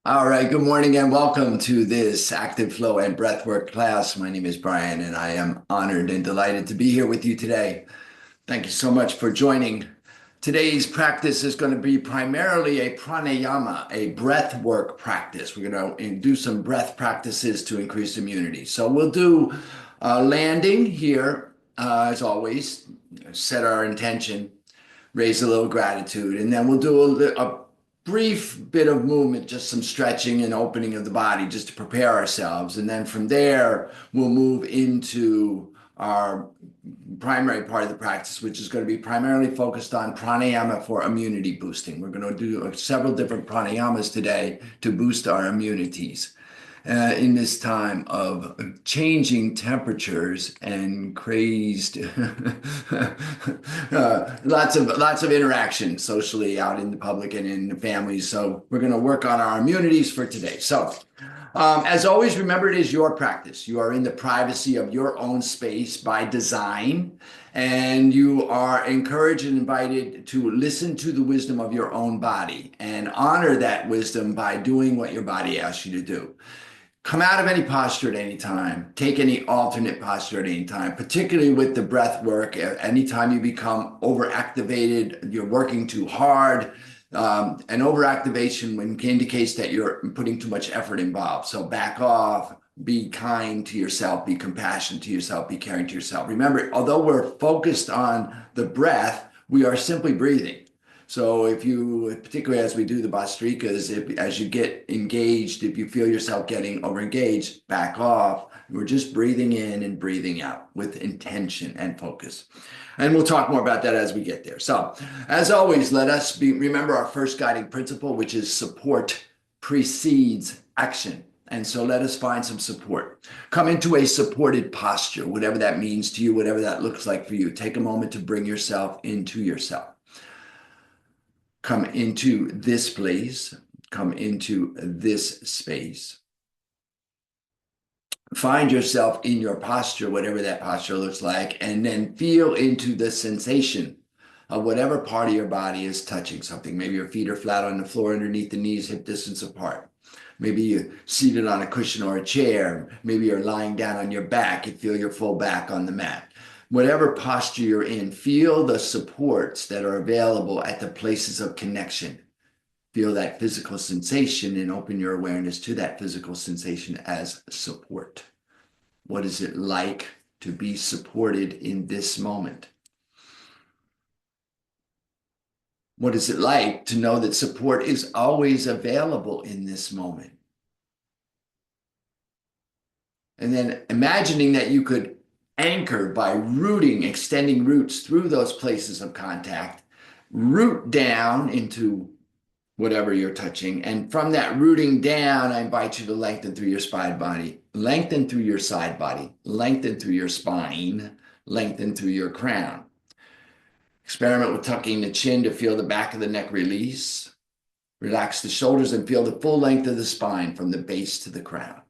All right, good morning and welcome to this active flow and breathwork class. My name is Brian and I am honored and delighted to be here with you today. Thank you so much for joining. Today's practice is going to be primarily a pranayama, a breathwork practice. We're going to do some breath practices to increase immunity. So we'll do landing here, as always, set our intention, raise a little gratitude, and then we'll do a brief bit of movement, just some stretching and opening of the body just to prepare ourselves. And then from there, we'll move into our primary part of the practice, which is going to be primarily focused on pranayama for immunity boosting. We're going to do several different pranayamas today to boost our immunities in this time of changing temperatures and crazed lots of interaction socially out in the public and in the families. So we're going to work on our immunities for today. So as always, remember it is your practice. You are in the privacy of your own space by design, and you are encouraged and invited to listen to the wisdom of your own body and honor that wisdom by doing what your body asks you to do. Come out of any posture at any time. Take any alternate posture at any time, particularly with the breath work. Anytime you become overactivated, you're working too hard. And overactivation indicates that you're putting too much effort involved. So back off, be kind to yourself, be compassionate to yourself, be caring to yourself. Remember, although we're focused on the breath, we are simply breathing. So if you, particularly as we do the Bastrikas, as you get engaged, if you feel yourself getting overengaged, back off. We're just breathing in and breathing out with intention and focus. And we'll talk more about that as we get there. So as always, let us remember our first guiding principle, which is support precedes action. And so let us find some support. Come into a supported posture, whatever that means to you, whatever that looks like for you. Take a moment to bring yourself into yourself. Come into this place, come into this space. Find yourself in your posture, whatever that posture looks like, and then feel into the sensation of whatever part of your body is touching something. Maybe your feet are flat on the floor underneath the knees, hip distance apart. Maybe you're seated on a cushion or a chair. Maybe you're lying down on your back. You feel your full back on the mat. Whatever posture you're in, feel the supports that are available at the places of connection. Feel that physical sensation and open your awareness to that physical sensation as support. What is it like to be supported in this moment? What is it like to know that support is always available in this moment? And then imagining that you could anchor by rooting, extending roots through those places of contact, root down into whatever you're touching. And from that rooting down, I invite you to lengthen through your spine body, lengthen through your side body, lengthen through your spine, lengthen through your crown. Experiment with tucking the chin to feel the back of the neck release. Relax the shoulders and feel the full length of the spine from the base to the crown.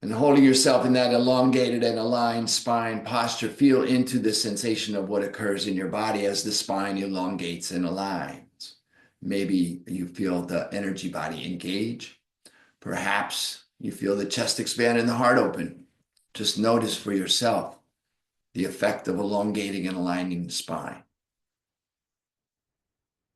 And holding yourself in that elongated and aligned spine posture, feel into the sensation of what occurs in your body as the spine elongates and aligns. Maybe you feel the energy body engage. Perhaps you feel the chest expand and the heart open. Just notice for yourself the effect of elongating and aligning the spine.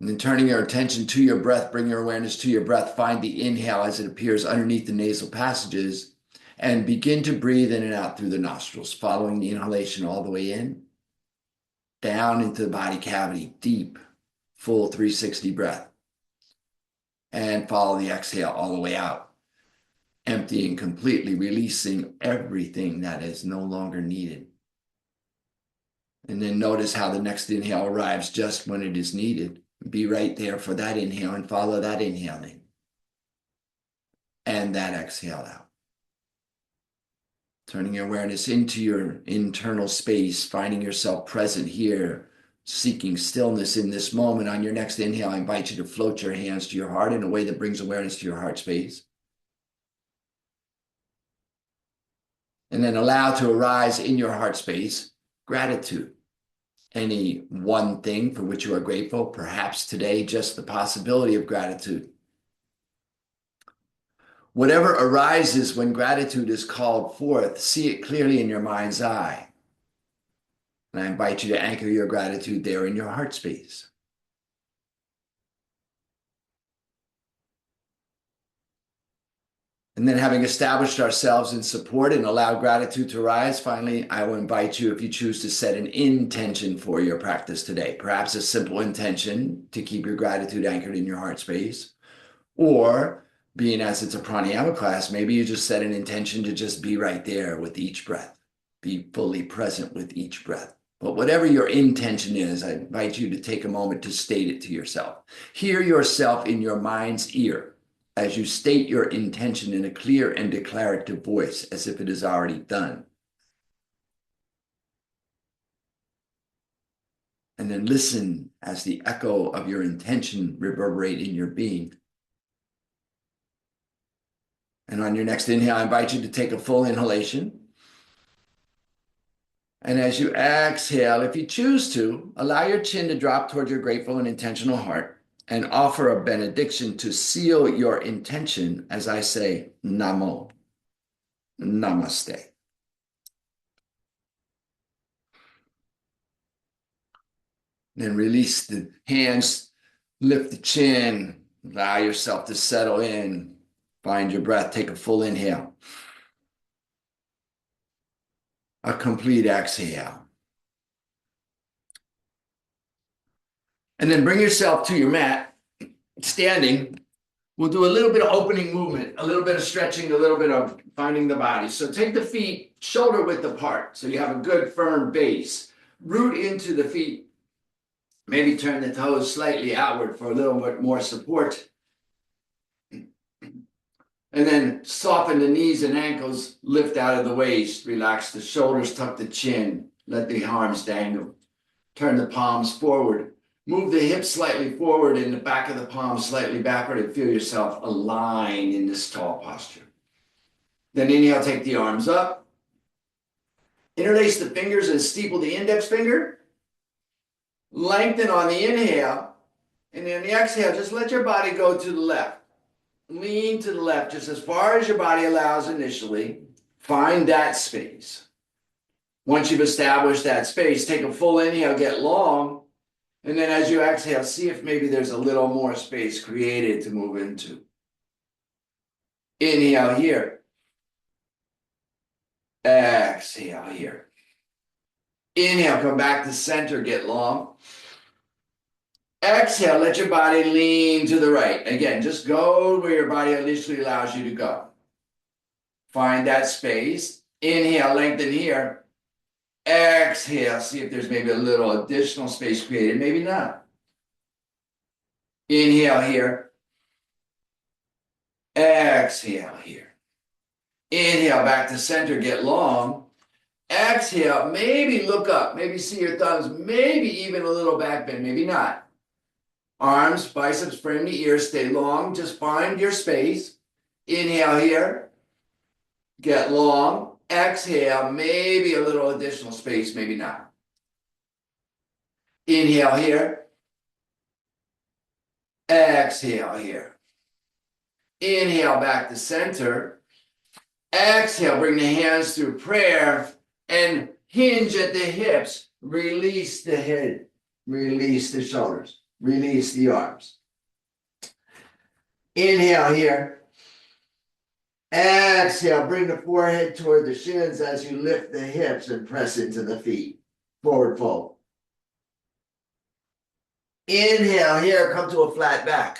And then turning your attention to your breath, bring your awareness to your breath. Find the inhale as it appears underneath the nasal passages. And begin to breathe in and out through the nostrils, following the inhalation all the way in, down into the body cavity, deep, full 360 breath. And follow the exhale all the way out, emptying completely, releasing everything that is no longer needed. And then notice how the next inhale arrives just when it is needed. Be right there for that inhale and follow that inhale in. And that exhale out. Turning your awareness into your internal space, finding yourself present here, seeking stillness in this moment. On your next inhale, I invite you to float your hands to your heart in a way that brings awareness to your heart space. And then allow to arise in your heart space gratitude any one thing for which you are grateful. Perhaps today, just the possibility of gratitude. Whatever arises when gratitude is called forth, see it clearly in your mind's eye. And I invite you to anchor your gratitude there in your heart space. And then, having established ourselves in support and allow gratitude to rise, finally, I will invite you, if you choose, to set an intention for your practice today. Perhaps a simple intention to keep your gratitude anchored in your heart space. Or, being as it's a pranayama class, maybe you just set an intention to just be right there with each breath. Be fully present with each breath. But whatever your intention is, I invite you to take a moment to state it to yourself. Hear yourself in your mind's ear as you state your intention in a clear and declarative voice, as if it is already done. And then listen as the echo of your intention reverberate in your being. And on your next inhale, I invite you to take a full inhalation. And as you exhale, if you choose to, allow your chin to drop toward your grateful and intentional heart, and offer a benediction to seal your intention as I say, Namo, Namaste. Then release the hands, lift the chin, allow yourself to settle in. Find your breath, take a full inhale. A complete exhale. And then bring yourself to your mat, standing. We'll do a little bit of opening movement, a little bit of stretching, a little bit of finding the body. So take the feet shoulder width apart so you have a good firm base. Root into the feet. Maybe turn the toes slightly outward for a little bit more support. And then soften the knees and ankles, lift out of the waist, relax the shoulders, tuck the chin, let the arms dangle. Turn the palms forward. Move the hips slightly forward and the back of the palms slightly backward, and feel yourself aligned in this tall posture. Then inhale, take the arms up. Interlace the fingers and steeple the index finger. Lengthen on the inhale. And then the exhale, just let your body go to the left. Lean to the left just as far as your body allows initially. Find that space. Once you've established that space, take a full inhale, get long. And then as you exhale, see if maybe there's a little more space created to move into. Inhale here. Exhale here. Inhale, come back to center, get long. Exhale, let your body lean to the right. Again, just go where your body initially allows you to go. Find that space. Inhale, lengthen here. Exhale, see if there's maybe a little additional space created, maybe not. Inhale here. Exhale here. Inhale, back to center, get long. Exhale, maybe look up, maybe see your thumbs, maybe even a little back bend, maybe not. Arms, biceps, frame the ears, stay long, just find your space. Inhale here, get long. Exhale, maybe a little additional space, maybe not. Inhale here. Exhale here. Inhale back to center. Exhale, bring the hands through prayer and hinge at the hips. Release the head. Release the shoulders. Release the arms. Inhale here. Exhale, bring the forehead toward the shins as you lift the hips and press into the feet. Forward fold. Inhale here, come to a flat back.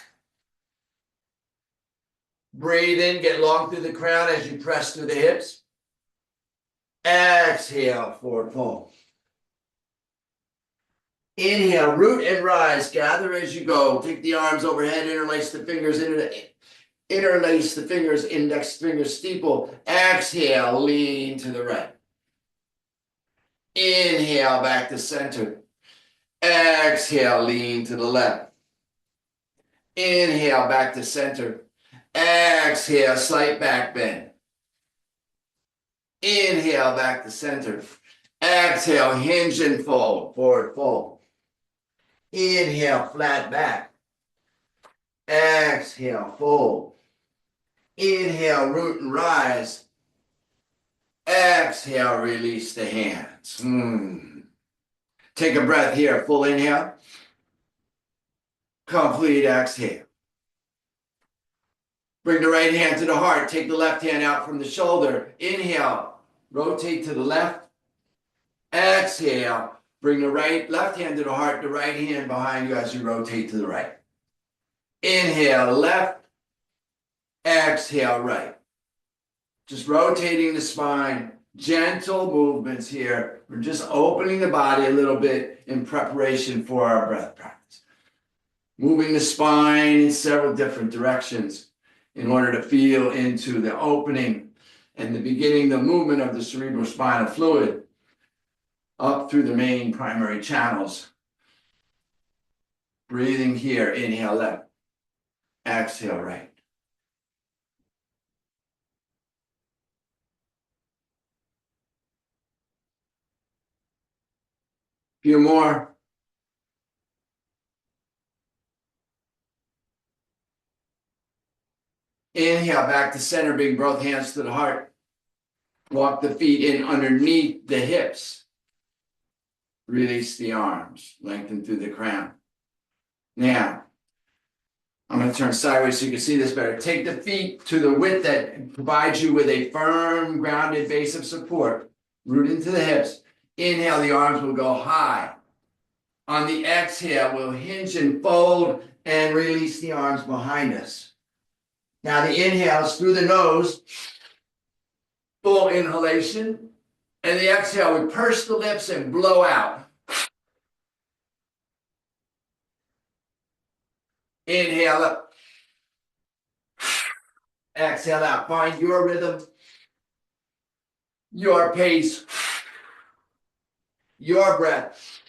Breathe in, get long through the crown as you press through the hips. Exhale, forward fold. Inhale, root and rise, gather as you go. Take the arms overhead, interlace the fingers interlace the fingers, index fingers steeple. Exhale, lean to the right. Inhale, back to center. Exhale, lean to the left. Inhale, back to center. Exhale, slight back bend. Inhale, back to center. Exhale, hinge and fold, forward fold. Inhale, flat back. Exhale, fold. Inhale, root and rise. Exhale, release the hands. Take a breath here, full inhale. Complete exhale. Bring the right hand to the heart. Take the left hand out from the shoulder. Inhale, rotate to the left. Exhale, bring the left hand to the heart, the right hand behind you as you rotate to the right. Inhale, left. Exhale, right. Just rotating the spine. Gentle movements here. We're just opening the body a little bit in preparation for our breath practice. Moving the spine in several different directions in order to feel into the opening and the beginning, the movement of the cerebrospinal fluid up through the main primary channels. Breathing here, inhale left, exhale right. Few more. Inhale back to center, bring both hands to the heart. Walk the feet in underneath the hips. Release the arms, lengthen through the crown. Now, I'm going to turn sideways so you can see this better. Take the feet to the width that provides you with a firm, grounded base of support. Root into the hips. Inhale, the arms will go high. On the exhale, we'll hinge and fold and release the arms behind us. Now the inhale is through the nose, full inhalation. And the exhale, we purse the lips and blow out. Inhale up. Exhale out. Find your rhythm, your pace, your breath,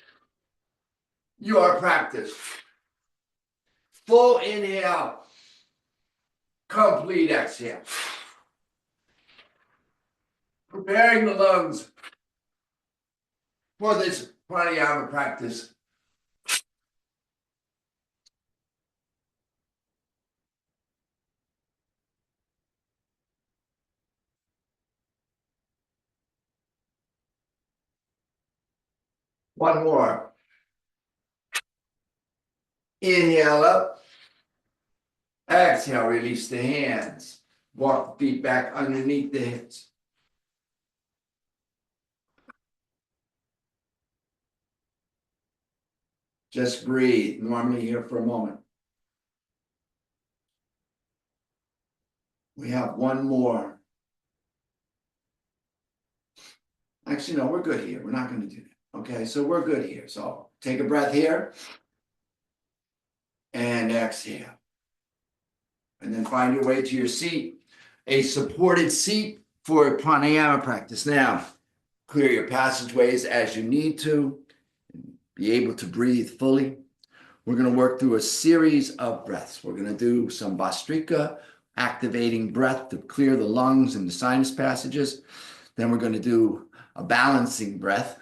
your practice. Full inhale, complete exhale. Preparing the lungs for this pranayama practice. One more. Inhale up. Exhale, release the hands. Walk the feet back underneath the hips. Just breathe normally here for a moment. We have one more. Actually, no, we're good here. We're not going to do that. Okay, so we're good here. So take a breath here. And exhale. And then find your way to your seat. A supported seat for pranayama practice. Now, clear your passageways as you need to. Be able to breathe fully. We're going to work through a series of breaths. We're going to do some Bhastrika, activating breath to clear the lungs and the sinus passages. Then we're going to do a balancing breath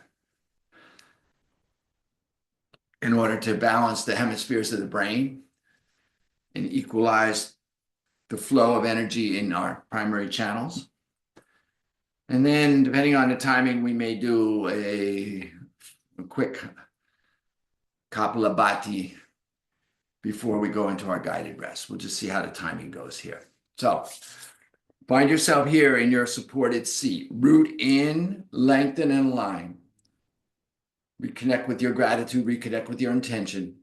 in order to balance the hemispheres of the brain and equalize the flow of energy in our primary channels. And then, depending on the timing, we may do a quick Kapalabhati before we go into our guided rest. We'll just see how the timing goes here. So, find yourself here in your supported seat. Root in, lengthen, and align. Reconnect with your gratitude, reconnect with your intention.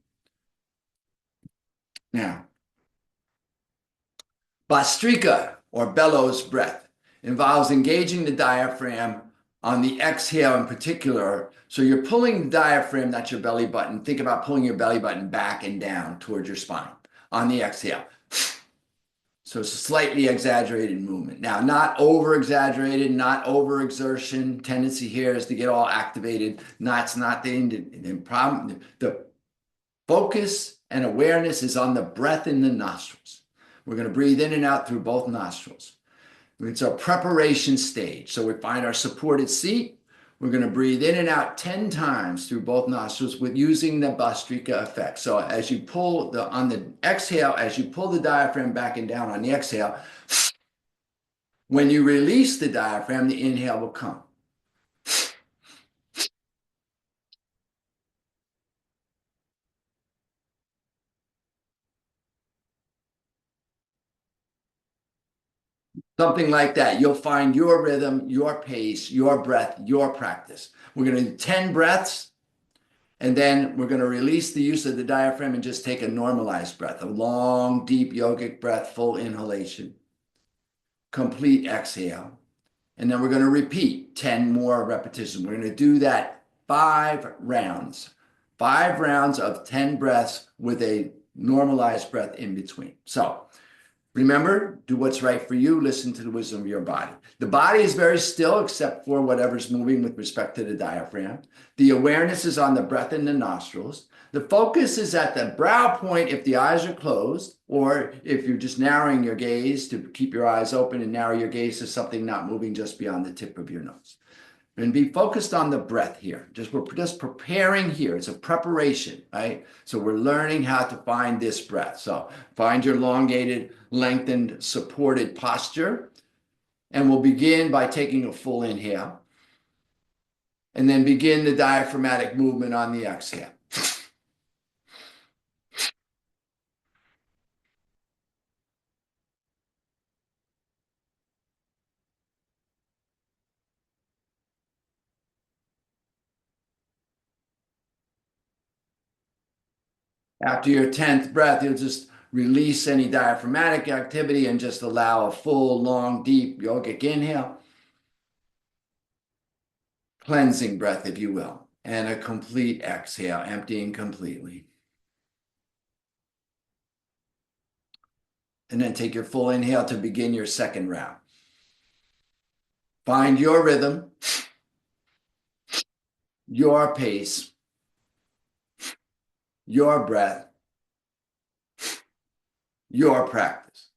Now, Bhastrika, or bellows breath, involves engaging the diaphragm on the exhale in particular. So you're pulling the diaphragm, that's your belly button. Think about pulling your belly button back and down towards your spine on the exhale. So it's a slightly exaggerated movement. Now, not over-exaggerated, not over-exertion. Tendency here is to get all activated. It's not the problem. The focus and awareness is on the breath in the nostrils. We're going to breathe in and out through both nostrils. It's a preparation stage. So we find our supported seat. We're going to breathe in and out 10 times through both nostrils with using the Bastrika effect. So as you pull on the exhale, as you pull the diaphragm back and down on the exhale, when you release the diaphragm, the inhale will come. Something like that. You'll find your rhythm, your pace, your breath, your practice. We're going to do 10 breaths, and then we're going to release the use of the diaphragm and just take a normalized breath, a long, deep yogic breath, full inhalation, complete exhale. And then we're going to repeat 10 more repetitions. We're going to do that 5 rounds of 10 breaths with a normalized breath in between. So remember, do what's right for you. Listen to the wisdom of your body. The body is very still except for whatever's moving with respect to the diaphragm. The awareness is on the breath in the nostrils. The focus is at the brow point if the eyes are closed, or if you're just narrowing your gaze to keep your eyes open and narrow your gaze to something not moving just beyond the tip of your nose. And be focused on the breath here. We're just preparing here. It's a preparation, right? So we're learning how to find this breath. So find your elongated, lengthened, supported posture. And we'll begin by taking a full inhale. And then begin the diaphragmatic movement on the exhale. After your 10th breath, you'll just release any diaphragmatic activity and just allow a full, long, deep yogic inhale. Cleansing breath, if you will, and a complete exhale, emptying completely. And then take your full inhale to begin your second round. Find your rhythm, your pace, your breath, your practice.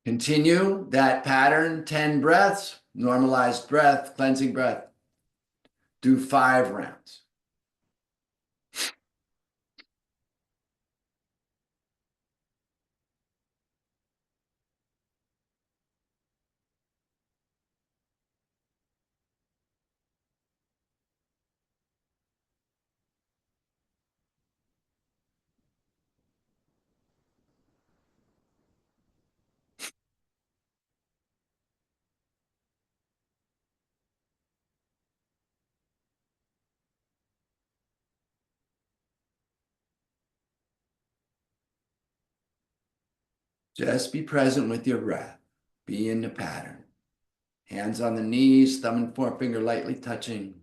Continue that pattern, 10 breaths, normalized breath, cleansing breath. Do 5 rounds. Just be present with your breath. Be in the pattern. Hands on the knees, thumb and forefinger lightly touching.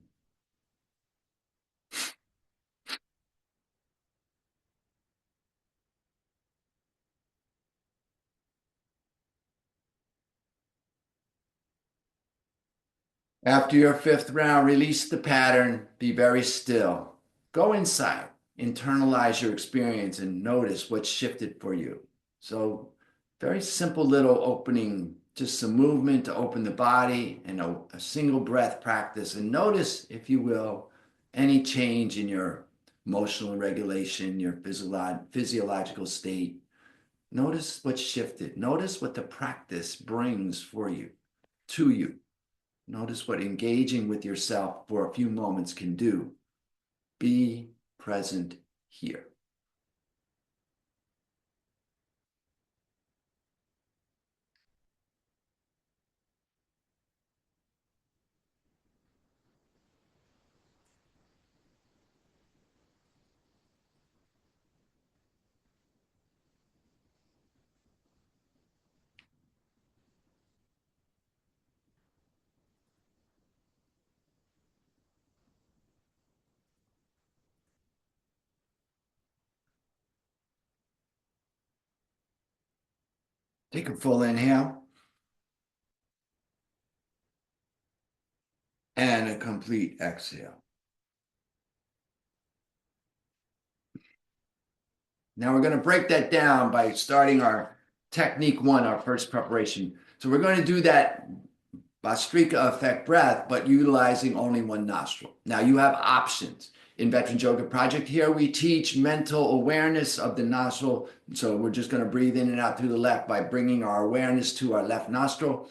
After your 5th round, release the pattern. Be very still. Go inside. Internalize your experience and notice what's shifted for you. So very simple little opening, just some movement to open the body and a single breath practice. And notice, if you will, any change in your emotional regulation, your physiological state. Notice what's shifted. Notice what the practice brings for you, to you. Notice what engaging with yourself for a few moments can do. Be present here. Take a full inhale and a complete exhale. Now we're going to break that down by starting our technique one, our first preparation. So we're going to do that Vastrika effect breath, but utilizing only one nostril. Now you have options. In Veterans Yoga Project here, we teach mental awareness of the nostril. So we're just going to breathe in and out through the left by bringing our awareness to our left nostril.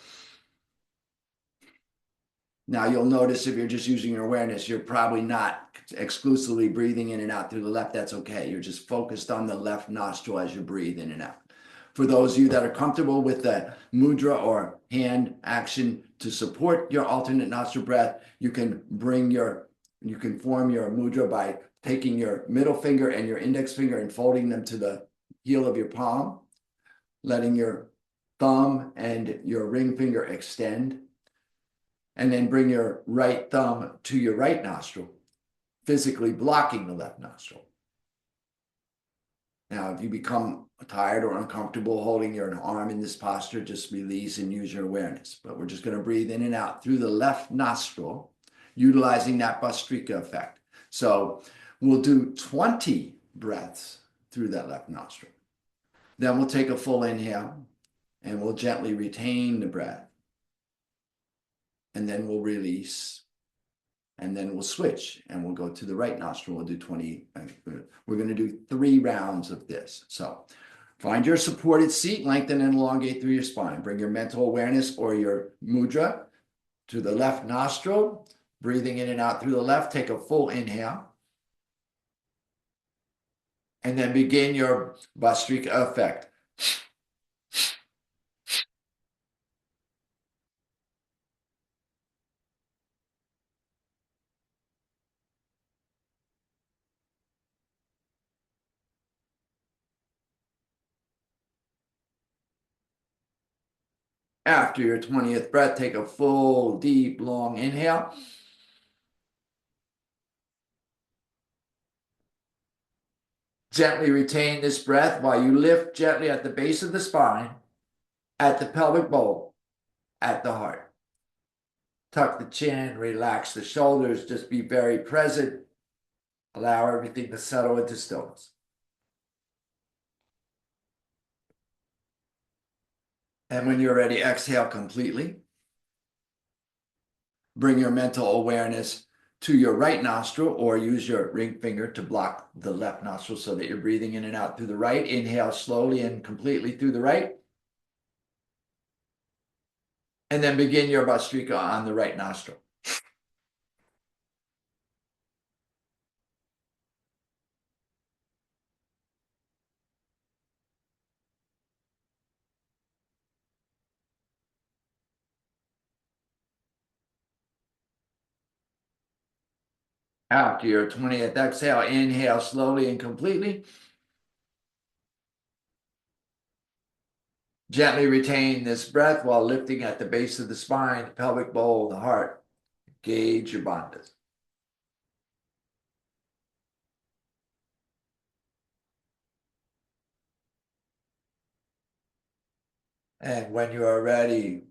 Now you'll notice if you're just using your awareness, you're probably not exclusively breathing in and out through the left. That's okay. You're just focused on the left nostril as you breathe in and out. For those of you that are comfortable with the mudra or hand action to support your alternate nostril breath, you can form your mudra by taking your middle finger and your index finger and folding them to the heel of your palm, letting your thumb and your ring finger extend, and then bring your right thumb to your right nostril, physically blocking the left nostril. Now, if you become tired or uncomfortable holding your arm in this posture, just release and use your awareness. But we're just going to breathe in and out through the left nostril, utilizing that Vastrika effect. So we'll do 20 breaths through that left nostril. Then we'll take a full inhale and we'll gently retain the breath. And then we'll release. And then we'll switch and we'll go to the right nostril. We'll do 20. We're going to do 3 rounds of this. So find your supported seat, lengthen and elongate through your spine. Bring your mental awareness or your mudra to the left nostril, breathing in and out through the left. Take a full inhale. And then begin your Vastrika effect. After your 20th breath, take a full, deep, long inhale. Gently retain this breath while you lift gently at the base of the spine, at the pelvic bowl, at the heart. Tuck the chin, relax the shoulders, just be very present. Allow everything to settle into stillness. And when you're ready, exhale completely. Bring your mental awareness to your right nostril or use your ring finger to block the left nostril so that you're breathing in and out through the right. Inhale slowly and completely through the right. And then begin your Vastrika on the right nostril. After your 20th exhale, inhale slowly and completely. Gently retain this breath while lifting at the base of the spine, the pelvic bowl, the heart. Engage your bandhas. And when you are ready,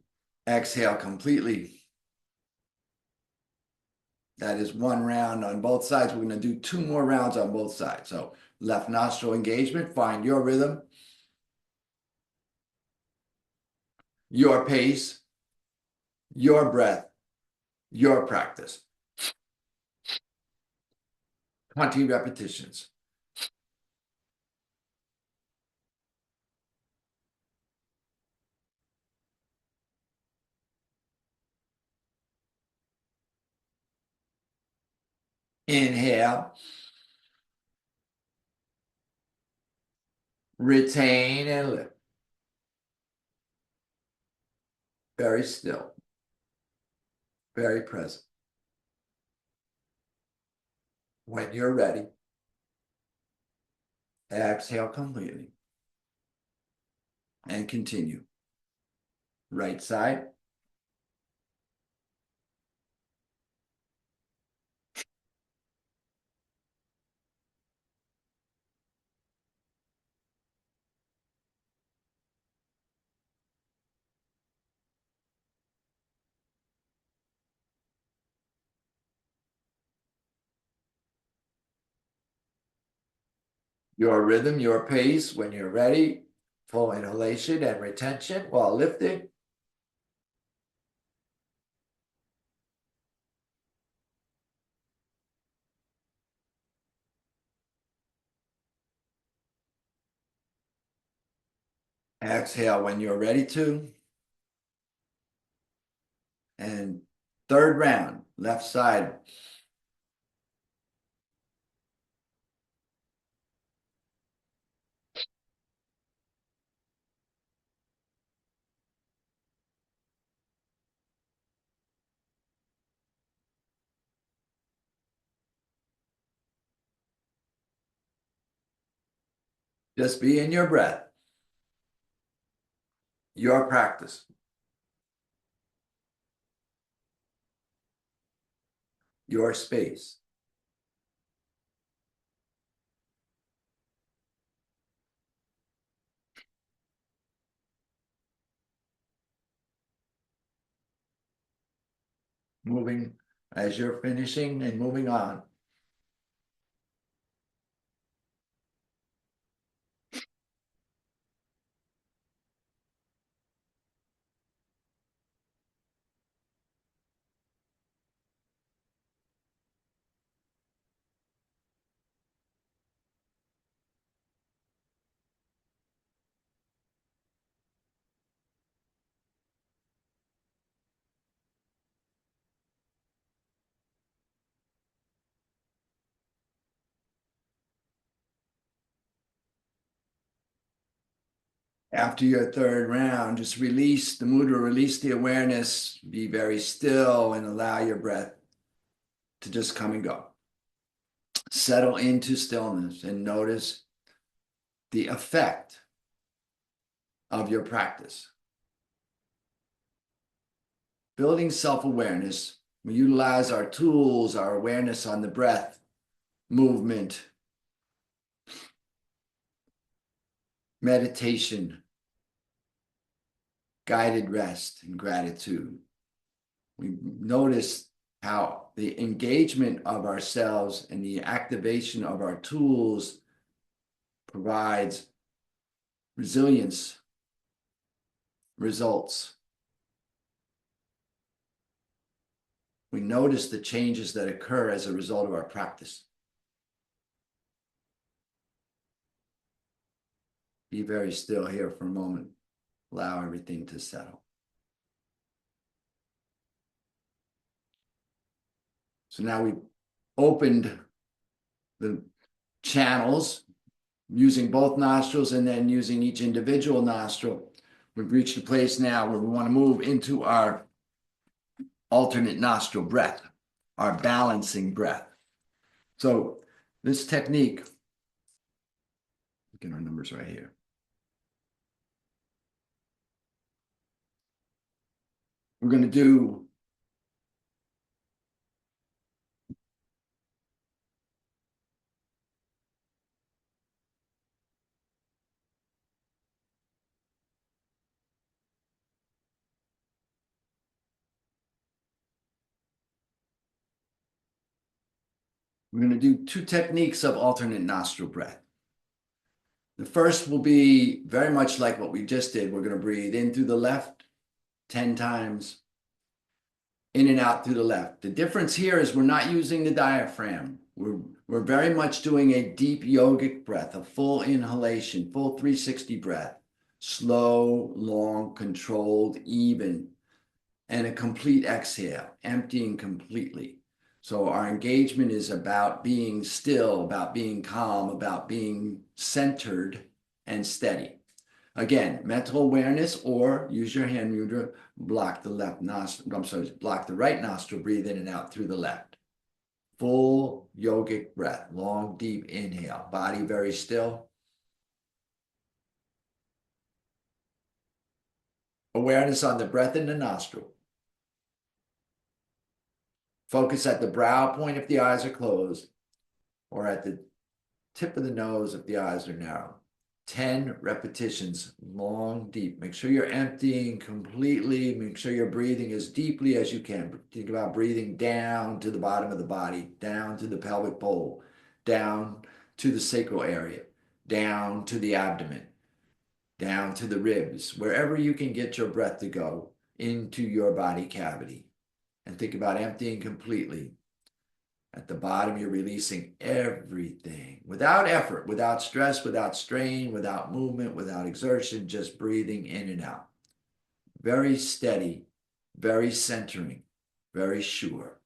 exhale completely. That is 1 round on both sides. We're going to do 2 more rounds on both sides. So left nostril engagement, find your rhythm, your pace, your breath, your practice. 20 repetitions. Inhale. Retain and lift. Very still. Very present. When you're ready, exhale completely. And continue. Right side. Your rhythm, your pace. When you're ready, Full inhalation and retention while lifting. Exhale when you're ready to. And third round, left side. Just be in your breath. Your practice. Your space. Moving as you're finishing and moving on. After your third round, just release the mudra, release the awareness, be very still and allow your breath to just come and go. Settle into stillness and notice the effect of your practice. Building self-awareness, we utilize our tools, our awareness on the breath, movement, meditation, guided rest, and gratitude. We notice how the engagement of ourselves and the activation of our tools provides resilience, results. We notice the changes that occur as a result of our practice. Be very still here for a moment. Allow everything to settle. So now we've opened the channels using both nostrils and then using each individual nostril. We've reached a place now where we want to move into our alternate nostril breath, our balancing breath. So this technique, get our numbers right here. We're going to do two techniques of alternate nostril breath. The first will be very much like what we just did. We're going to breathe in through the left 10 times, in and out through the left. The difference here is we're not using the diaphragm. We're very much doing a deep yogic breath, a full inhalation, full 360 breath, slow, long, controlled, even, and a complete exhale, emptying completely. So our engagement is about being still, about being calm, about being centered and steady. Again, mental awareness, or use your hand mudra, block the left nostril, block the right nostril, breathe in and out through the left. Full yogic breath, long, deep inhale, body very still. Awareness on the breath in the nostril. Focus at the brow point if the eyes are closed, or at the tip of the nose if the eyes are narrow. 10 repetitions, long, deep. Make sure you're emptying completely. Make sure you're breathing as deeply as you can. Think about breathing down to the bottom of the body, down to the pelvic bowl, down to the sacral area, down to the abdomen. down to the ribs, wherever you can get your breath to go into your body cavity. And think about emptying completely. At the bottom, you're releasing everything without effort, without stress, without strain, without movement, without exertion, just breathing in and out. Very steady, very centering, very sure.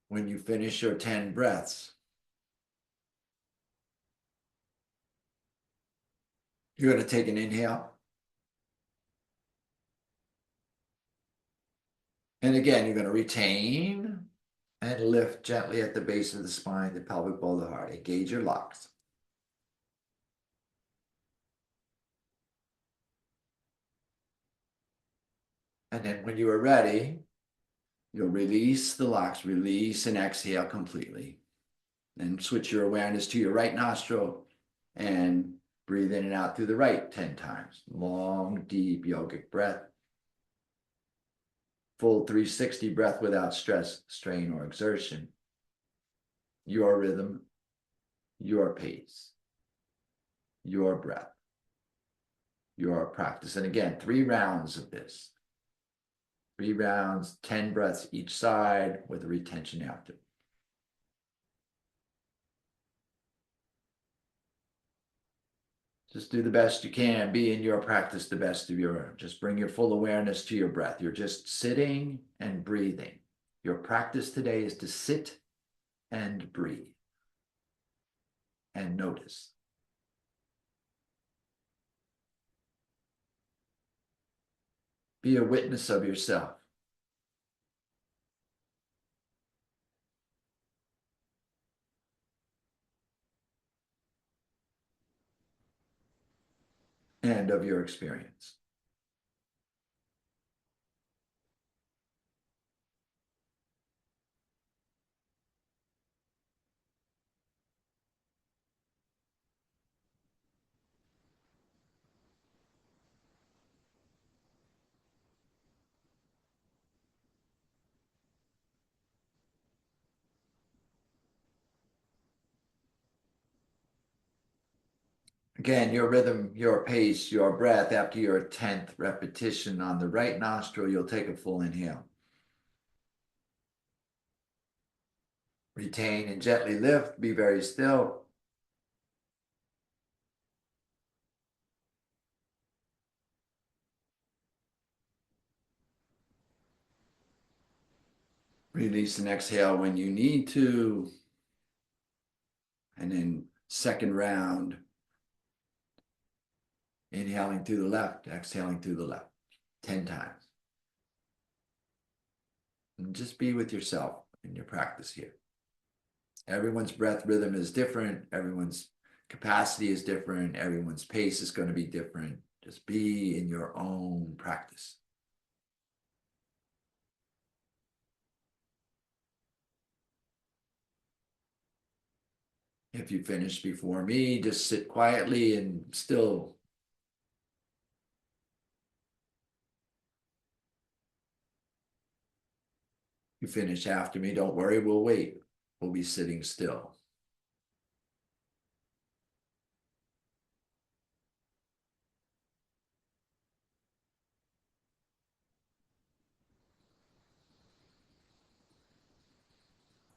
When you finish your 10 breaths, you're going to take an inhale. And again, you're going to retain and lift gently at the base of the spine, the pelvic bowl of the heart. Engage your locks. And then when you are ready, you'll release the locks, release and exhale completely. And switch your awareness to your right nostril and breathe in and out through the right 10 times. Long, deep yogic breath. Full 360 breath without stress, strain, or exertion. Your rhythm, your pace, your breath, your practice. And again, 3 rounds of this. 3 rounds, 10 breaths each side with a retention after. Just do the best you can. Be in your practice the best of your, just bring your full awareness to your breath. You're just sitting and breathing. Your practice today is to sit and breathe and notice. Be a witness of yourself. And of your experience. Again, your rhythm, your pace, your breath. After your 10th repetition on the right nostril, you'll take a full inhale. Retain and gently lift. Be very still. Release and exhale when you need to. And then second round, inhaling through the left, exhaling through the left, 10 times. And just be with yourself in your practice here. Everyone's breath rhythm is different. Everyone's capacity is different. Everyone's pace is going to be different. Just be in your own practice. If you finish before me, just sit quietly and still. You finish after me, don't worry, we'll wait. We'll be sitting still.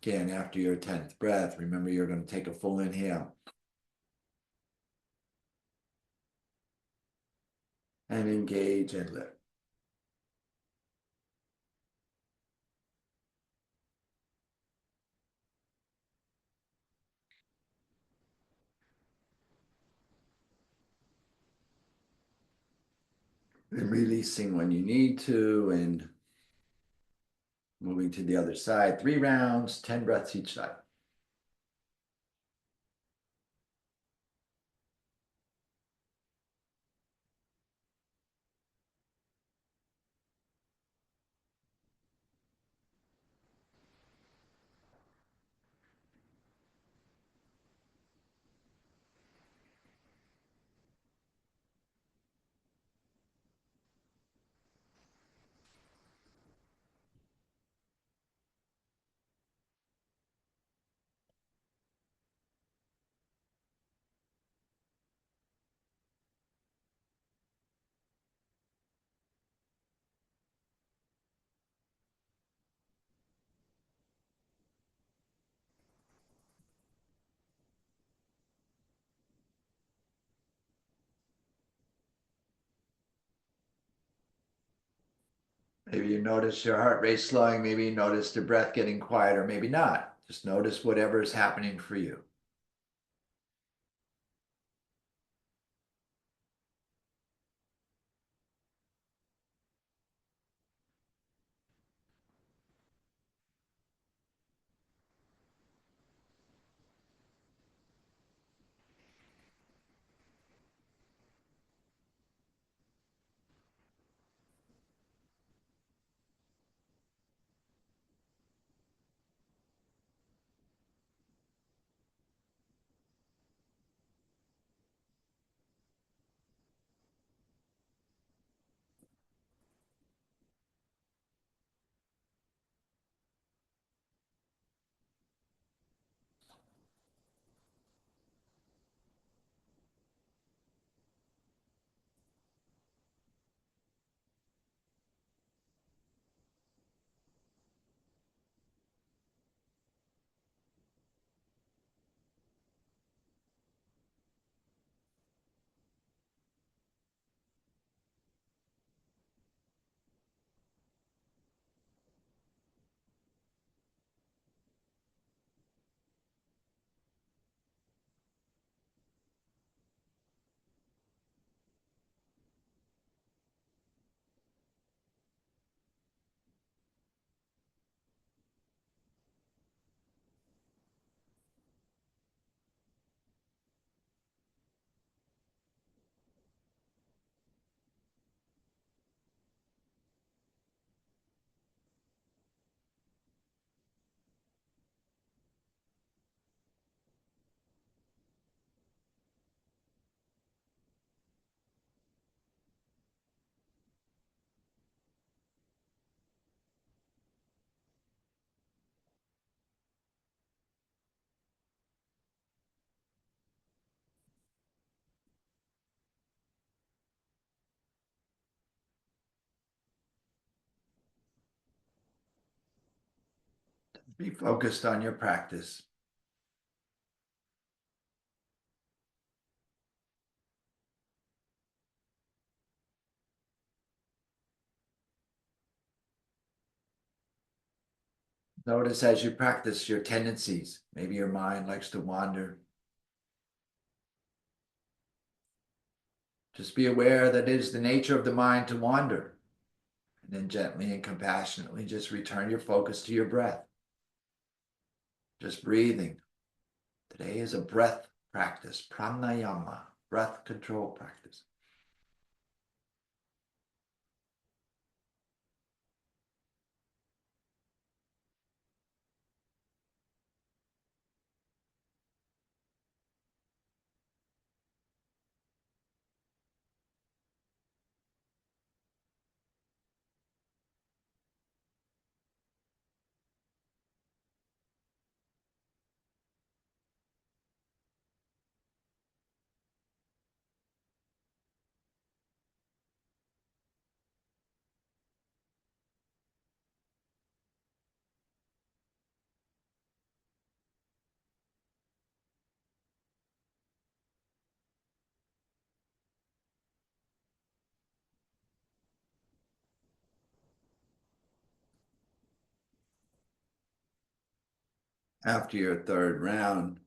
Again, after your 10th breath, remember you're going to take a full inhale. And engage and lift. And releasing when you need to and moving to the other side. 3 rounds, 10 breaths each side. Maybe you notice your heart rate slowing. Maybe you notice the breath getting quieter. Maybe not. Just notice whatever is happening for you. Be focused on your practice. Notice as you practice your tendencies. Maybe your mind likes to wander. Just be aware that it is the nature of the mind to wander. And then gently and compassionately just return your focus to your breath. Just breathing. Today is a breath practice, pranayama, breath control practice. After your third round,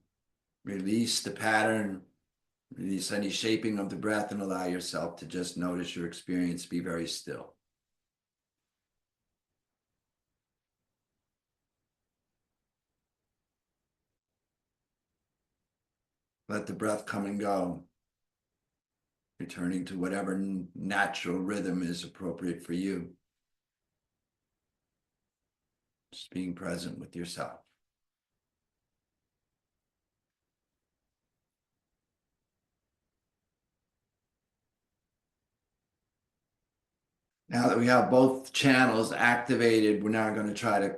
release the pattern, release any shaping of the breath, and allow yourself to just notice your experience. Be very still. Let the breath come and go, returning to whatever natural rhythm is appropriate for you. Just being present with yourself. Now that we have both channels activated, we're now going to try to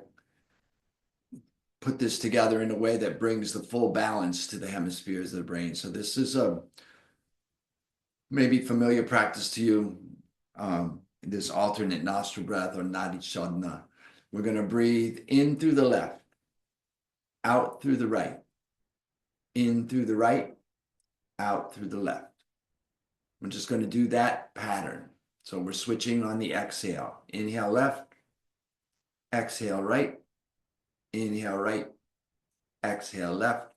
put this together in a way that brings the full balance to the hemispheres of the brain. So this is a maybe familiar practice to you, this alternate nostril breath or nadi shodhana. We're going to breathe in through the left, out through the right, in through the right, out through the left. We're just going to do that pattern So we're switching on the exhale. Inhale left, exhale right, inhale right, exhale left.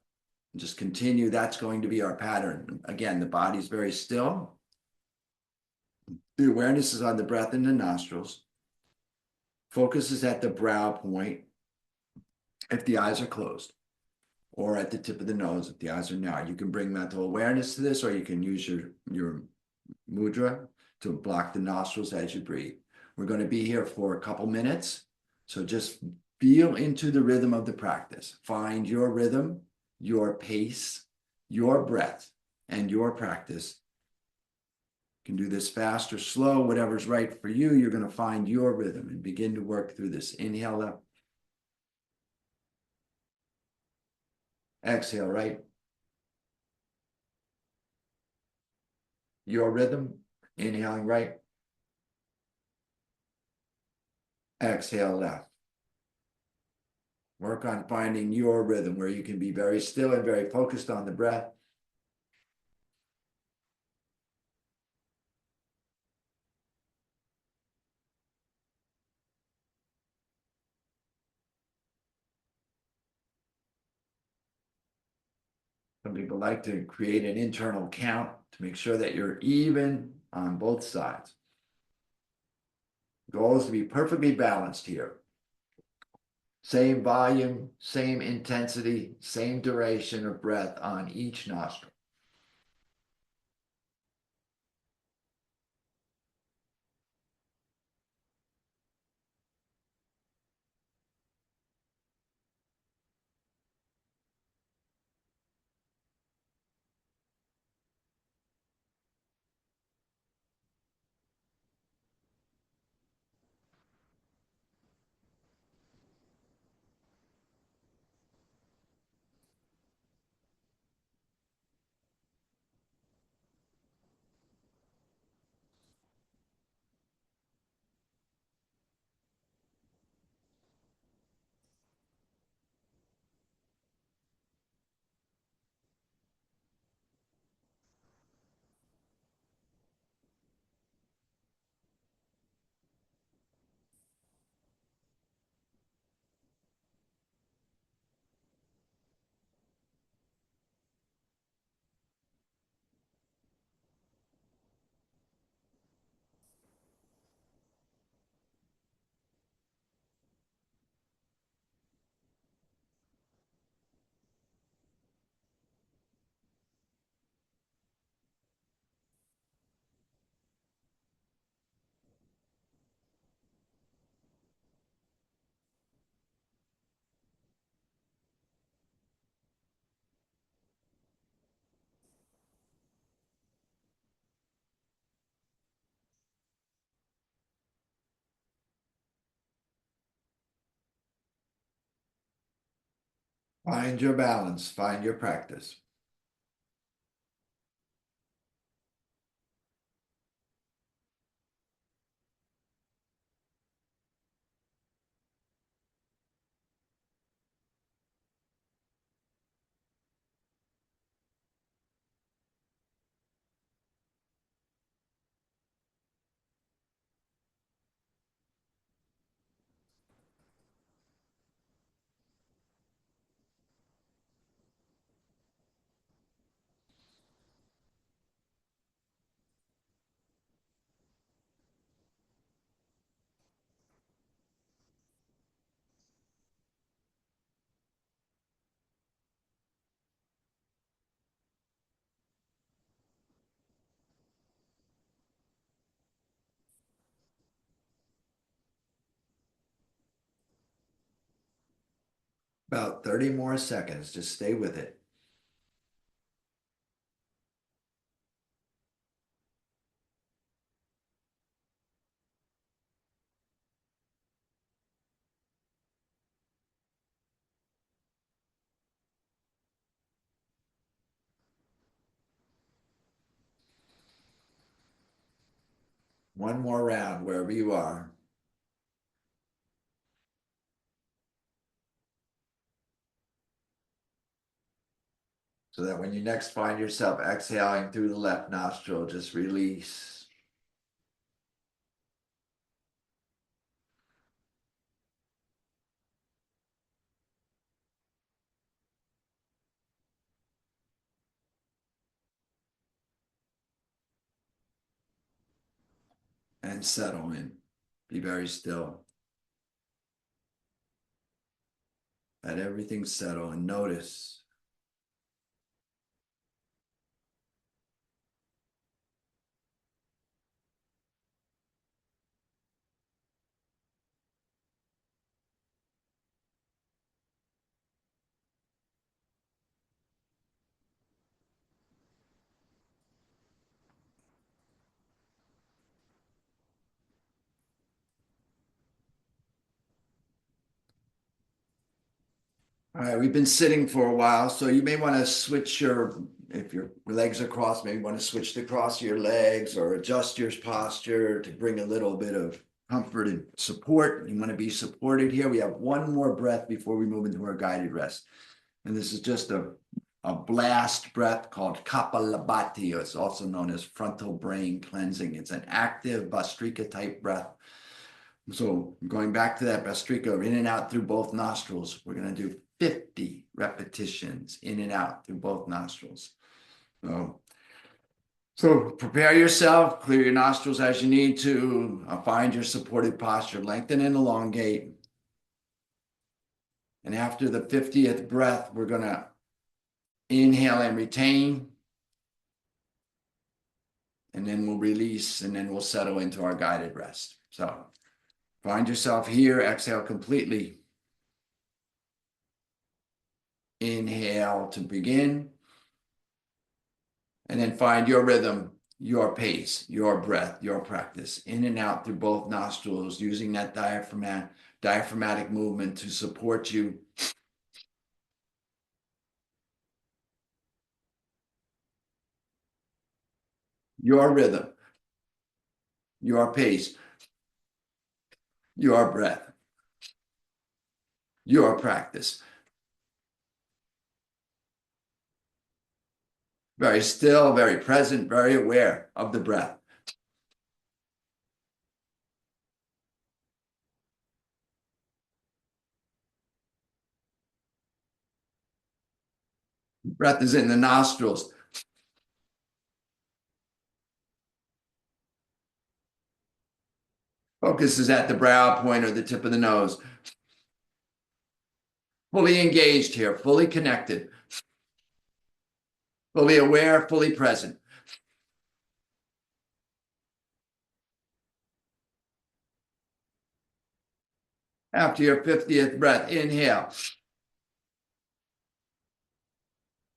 Just continue. That's going to be our pattern. Again, the body's very still. The awareness is on the breath in the nostrils. Focus is at the brow point if the eyes are closed, or at the tip of the nose if the eyes are narrowed. You can bring mental awareness to this, or you can use your mudra to block the nostrils as you breathe. We're going to be here for a couple minutes. So just feel into the rhythm of the practice. Find your rhythm, your pace, your breath, and your practice. You can do this fast or slow, whatever's right for you. You're going to find your rhythm and begin to work through this. Inhale up. Exhale right. Your rhythm. Inhaling right. Exhale left. Work on finding your rhythm where you can be very still and very focused on the breath. Some people like to create an internal count to make sure that you're even on both sides. The goal is to be perfectly balanced here. Same volume, same intensity, same duration of breath on each nostril. Find your balance, find your practice. About 30 more seconds, just stay with it. One more round wherever you are. So that when you next find yourself exhaling through the left nostril, just release. and settle in. Be very still. Let everything settle and notice. All right, we've been sitting for a while, so you may want to switch if your legs are crossed, maybe want to switch to cross your legs or adjust your posture to bring a little bit of comfort and support. You want to be supported here. We have one more breath before we move into our guided rest. And this is just a blast breath called Kapalabhati. It's also known as frontal brain cleansing. It's an active Bhastrika type breath. So going back to that Bhastrika, in and out through both nostrils, we're going to do 50 repetitions in and out through both nostrils. So prepare yourself, clear your nostrils as you need to, find your supported posture, lengthen and elongate. And after the 50th breath, we're going to inhale and retain. And then we'll release, and then we'll settle into our guided rest. So find yourself here, exhale completely. Inhale to begin. And then find your rhythm, your pace, your breath, your practice, in and out through both nostrils, using that diaphragmatic movement to support you. Your rhythm, your pace, your breath, your practice. Very still, very present, very aware of the breath. Breath is in the nostrils. Focus is at the brow point or the tip of the nose. Fully engaged here, fully connected, fully aware, fully present. After your 50th breath, inhale.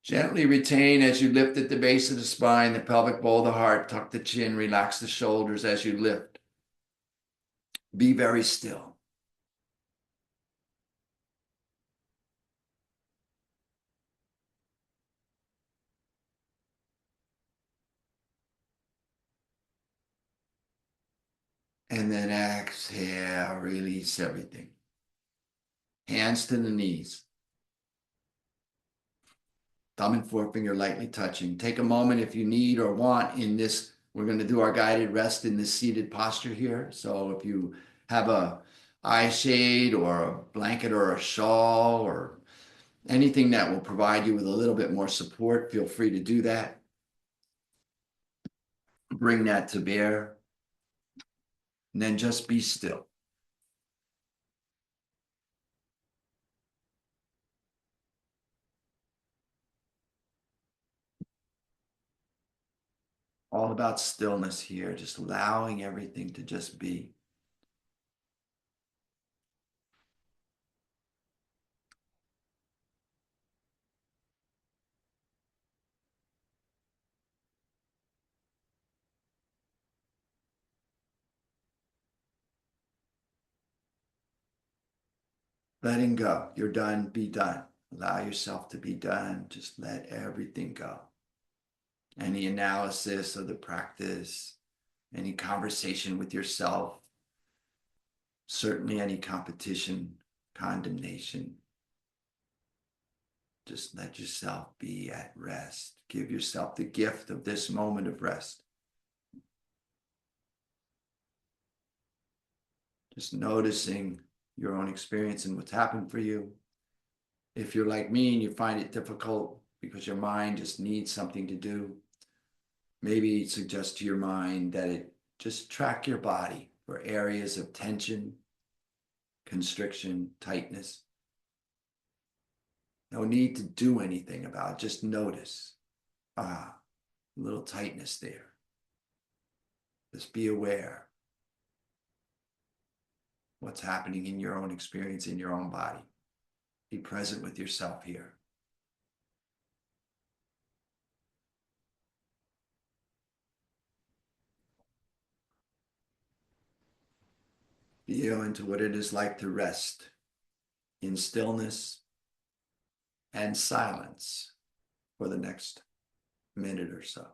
Gently retain as you lift at the base of the spine, the pelvic bowl, the heart, tuck the chin, relax the shoulders as you lift. Be very still. And then exhale, release everything. Hands to the knees. Thumb and forefinger lightly touching. Take a moment if you need or want in this. We're going to do our guided rest in this seated posture here. So if you have a eye shade or a blanket or a shawl or anything that will provide you with a little bit more support, feel free to do that. Bring that to bear. And then just be still. All about stillness here, just allowing everything to just be. Letting go. You're done, be done. Allow yourself to be done. Just let everything go. Any analysis of the practice, any conversation with yourself, certainly any competition, condemnation. Just let yourself be at rest. Give yourself the gift of this moment of rest. Just noticing your own experience and what's happened for you. If you're like me and you find it difficult because your mind just needs something to do, maybe suggest to your mind that it just track your body for areas of tension, constriction, tightness. No need to do anything about it. Just notice, a little tightness there. Just be aware what's happening in your own experience, in your own body. Be present with yourself here. Feel into what it is like to rest in stillness and silence for the next minute or so.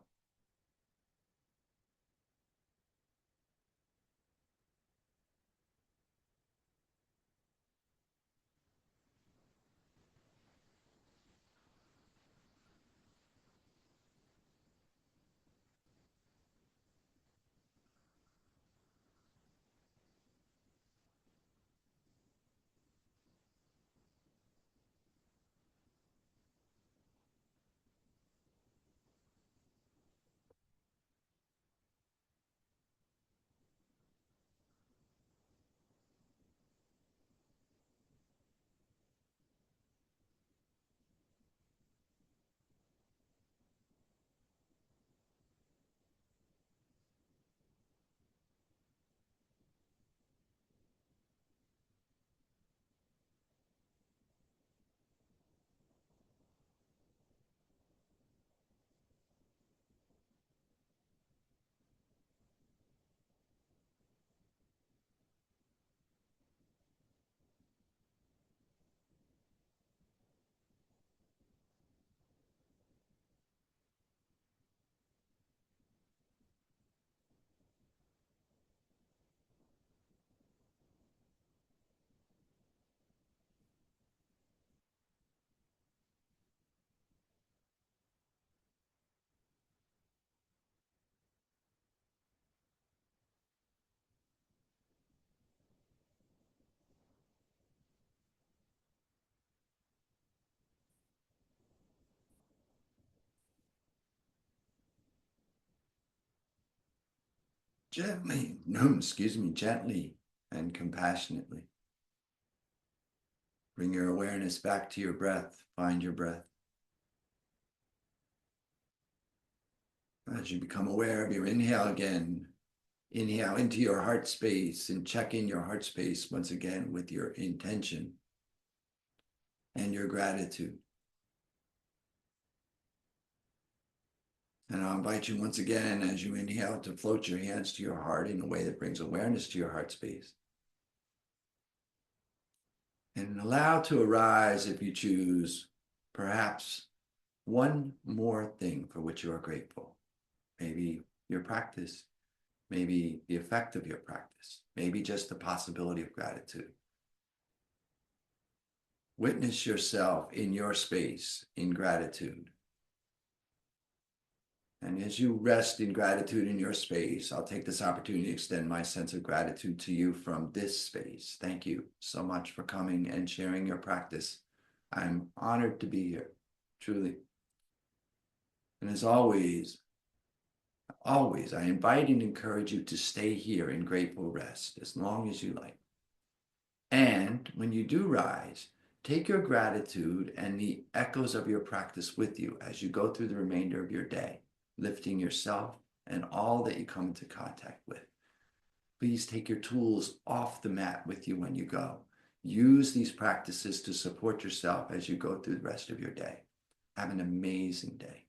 Gently, no, excuse me, gently and compassionately. Bring your awareness back to your breath. Find your breath. As you become aware of your inhale again, inhale into your heart space and check in your heart space once again with your intention and your gratitude. And I'll invite you once again as you inhale to float your hands to your heart in a way that brings awareness to your heart space. And allow to arise, if you choose, perhaps one more thing for which you are grateful. Maybe your practice, maybe the effect of your practice, maybe just the possibility of gratitude. Witness yourself in your space in gratitude. And as you rest in gratitude in your space, I'll take this opportunity to extend my sense of gratitude to you from this space. Thank you so much for coming and sharing your practice. I'm honored to be here, truly. And as always, I invite and encourage you to stay here in grateful rest as long as you like. And when you do rise, take your gratitude and the echoes of your practice with you as you go through the remainder of your day, lifting yourself and all that you come into contact with. Please take your tools off the mat with you when you go. Use these practices to support yourself as you go through the rest of your day. Have an amazing day.